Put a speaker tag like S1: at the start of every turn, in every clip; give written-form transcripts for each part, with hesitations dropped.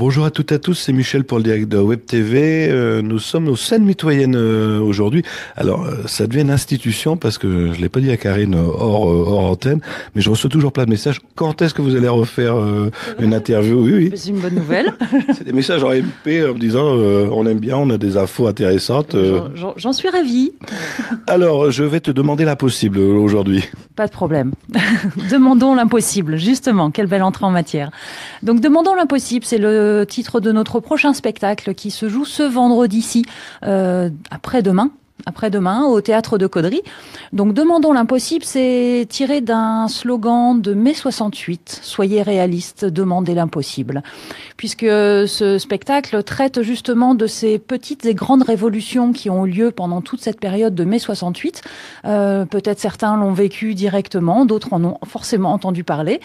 S1: Bonjour à toutes et à tous, c'est Michel pour le direct de Web TV. Nous sommes aux scènes mitoyennes aujourd'hui. Alors, ça devient une institution parce que je l'ai pas dit à Karine hors antenne, mais je reçois toujours plein de messages. Quand est-ce que vous allez refaire une interview? Oui, oui.
S2: C'est une bonne nouvelle.
S1: C'est des messages en MP en me disant on aime bien, on a des infos intéressantes.
S2: J'en suis ravie.
S1: Alors, je vais te demander l'impossible aujourd'hui.
S2: Pas de problème. Demandons l'impossible, justement. Quelle belle entrée en matière. Donc, Demandons l'impossible, c'est le titre de notre prochain spectacle qui se joue ce vendredi-ci, après-demain, au Théâtre de Caudry. Donc, Demandons l'impossible, c'est tiré d'un slogan de mai 68. Soyez réalistes, demandez l'impossible. Puisque ce spectacle traite justement de ces petites et grandes révolutions qui ont eu lieu pendant toute cette période de mai 68. Peut-être certains l'ont vécu directement, d'autres en ont forcément entendu parler.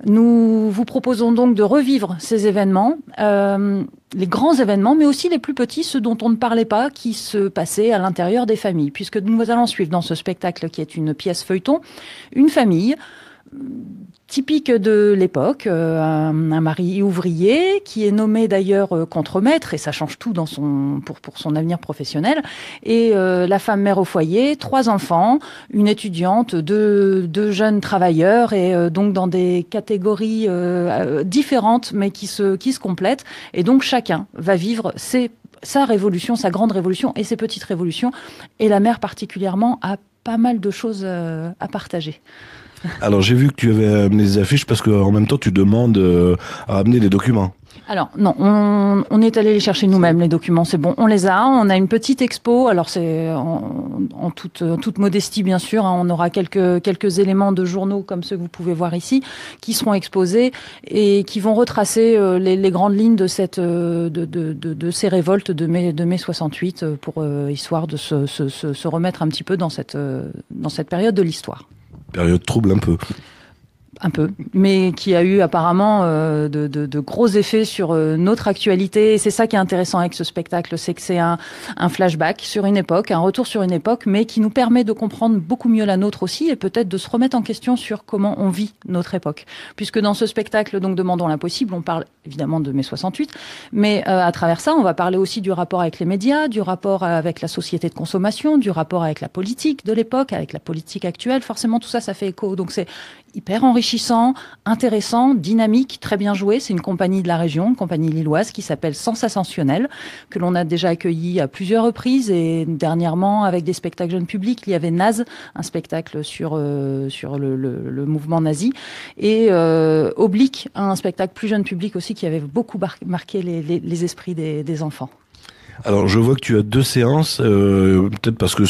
S2: Nous vous proposons donc de revivre ces événements, les grands événements, mais aussi les plus petits, ceux dont on ne parlait pas, qui se passaient à l'intérieur des familles. Puisque nous allons suivre dans ce spectacle, qui est une pièce feuilleton, une famille typique de l'époque, un mari ouvrier qui est nommé d'ailleurs contremaître, et ça change tout pour son avenir professionnel, et la femme mère au foyer, 3 enfants, une étudiante, deux jeunes travailleurs, et donc dans des catégories différentes mais qui se complètent, et donc chacun va vivre sa révolution, sa grande révolution et ses petites révolutions, et la mère particulièrement a pas mal de choses à partager.
S1: Alors, j'ai vu que tu avais amené des affiches parce qu'en même temps, tu demandes à amener des documents.
S2: Alors non, on est allé les chercher nous-mêmes, les documents, c'est bon, on les a. On a une petite expo, alors c'est en toute modestie bien sûr, hein, on aura quelques éléments de journaux comme ceux que vous pouvez voir ici, qui seront exposés et qui vont retracer les grandes lignes de ces révoltes de mai 68 pour histoire de se remettre un petit peu dans cette période de l'histoire.
S1: Période trouble un peu.
S2: Un peu, mais qui a eu apparemment de gros effets sur notre actualité. Et c'est ça qui est intéressant avec ce spectacle, c'est que c'est un flashback sur une époque, un retour sur une époque, mais qui nous permet de comprendre beaucoup mieux la nôtre aussi, et peut-être de se remettre en question sur comment on vit notre époque. Puisque dans ce spectacle, donc Demandons l'impossible, on parle évidemment de mai 68, mais à travers ça, on va parler aussi du rapport avec les médias, du rapport avec la société de consommation, du rapport avec la politique de l'époque, avec la politique actuelle. Forcément, tout ça, ça fait écho. Donc c'est hyper enrichissant, intéressant, dynamique, très bien joué. C'est une compagnie de la région, une compagnie lilloise qui s'appelle Sensationnel, que l'on a déjà accueilli à plusieurs reprises, et dernièrement avec des spectacles jeunes publics. Il y avait Naz, un spectacle sur le mouvement nazi, et Oblique, un spectacle plus jeune public aussi qui avait beaucoup marqué les esprits des enfants.
S1: Alors, je vois que tu as 2 séances, peut-être parce que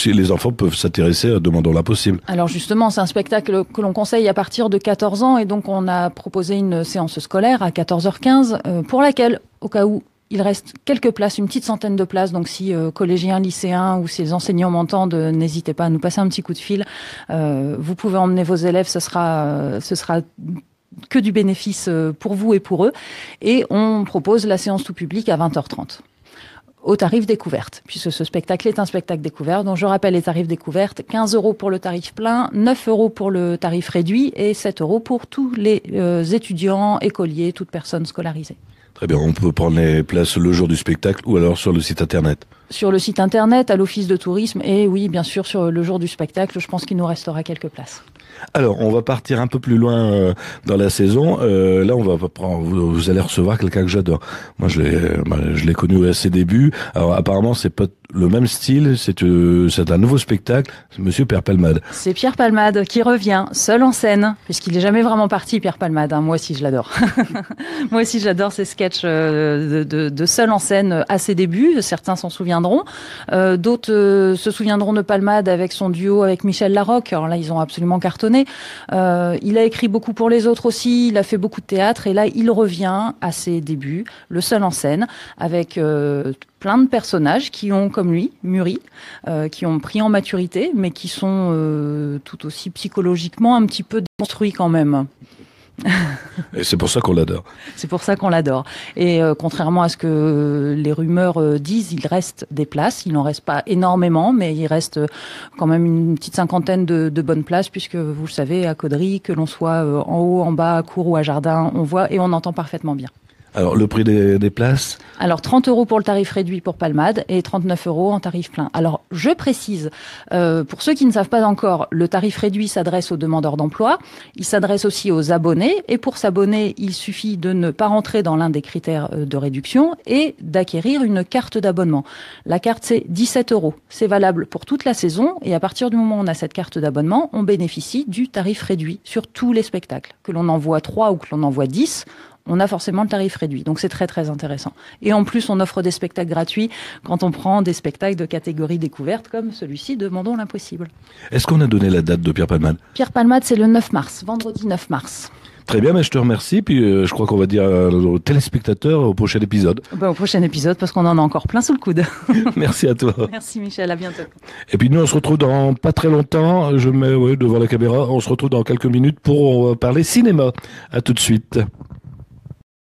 S1: les enfants peuvent s'intéresser à Demandons l'impossible.
S2: Alors justement, c'est un spectacle que l'on conseille à partir de 14 ans, et donc on a proposé une séance scolaire à 14h15, pour laquelle, au cas où il reste quelques places, une petite centaine de places, donc si collégiens, lycéens ou si les enseignants m'entendent, n'hésitez pas à nous passer un petit coup de fil. Vous pouvez emmener vos élèves, ce sera que du bénéfice pour vous et pour eux. Et on propose la séance tout public à 20h30. Au tarif découverte, puisque ce spectacle est un spectacle découverte. Donc je rappelle les tarifs découvertes, 15 € pour le tarif plein, 9 € pour le tarif réduit et 7 € pour tous les étudiants, écoliers, toute personne scolarisée.
S1: Très bien, on peut prendre les places le jour du spectacle ou alors sur le site internet.
S2: Sur le site internet, à l'office de tourisme, et oui, bien sûr, sur le jour du spectacle, je pense qu'il nous restera quelques places.
S1: Alors, on va partir un peu plus loin dans la saison. Là, vous allez recevoir quelqu'un que j'adore. Moi, je l'ai connu à ses débuts. Alors, apparemment, c'est pas le même style. C'est un nouveau spectacle. C'est Monsieur Pierre Palmade.
S2: C'est Pierre Palmade qui revient seul en scène, puisqu'il est jamais vraiment parti, Pierre Palmade. Hein. Moi aussi, je l'adore. Moi aussi, j'adore ces sketchs de seul en scène à ses débuts. Certains s'en souviendront. D'autres se souviendront de Palmade avec son duo avec Michel Larocque. Alors là, ils ont absolument cartonné. Il a écrit beaucoup pour les autres aussi, il a fait beaucoup de théâtre, et là il revient à ses débuts, le seul en scène, avec plein de personnages qui ont, comme lui, mûri, qui ont pris en maturité, mais qui sont tout aussi psychologiquement un petit peu déconstruits quand même.
S1: Et c'est pour ça qu'on l'adore.
S2: C'est pour ça qu'on l'adore. Et contrairement à ce que les rumeurs disent, il reste des places. Il n'en reste pas énormément, mais il reste quand même une petite cinquantaine de bonnes places, puisque vous le savez, à Caudry, que l'on soit en haut, en bas, à cour ou à jardin, on voit et on entend parfaitement bien.
S1: Alors, le prix des places?
S2: Alors, 30 € pour le tarif réduit pour Palmade et 39 € en tarif plein. Alors, je précise, pour ceux qui ne savent pas encore, le tarif réduit s'adresse aux demandeurs d'emploi. Il s'adresse aussi aux abonnés. Et pour s'abonner, il suffit de ne pas rentrer dans l'un des critères de réduction et d'acquérir une carte d'abonnement. La carte, c'est 17 €. C'est valable pour toute la saison. Et à partir du moment où on a cette carte d'abonnement, on bénéficie du tarif réduit sur tous les spectacles. Que l'on en voit 3 ou que l'on en voit 10, on a forcément le tarif réduit. Donc c'est très très intéressant. Et en plus, on offre des spectacles gratuits quand on prend des spectacles de catégorie découverte comme celui-ci, Demandons l'impossible.
S1: Est-ce qu'on a donné la date de Pierre Palmade?
S2: Pierre Palmade, c'est le 9 mars, vendredi 9 mars.
S1: Très bien, mais je te remercie. Puis je crois qu'on va dire aux téléspectateurs au prochain épisode.
S2: Au prochain épisode, parce qu'on en a encore plein sous le coude.
S1: Merci à toi.
S2: Merci Michel, à bientôt.
S1: Et puis nous, on se retrouve dans pas très longtemps. Je mets devant la caméra. On se retrouve dans quelques minutes pour parler cinéma. À tout de suite.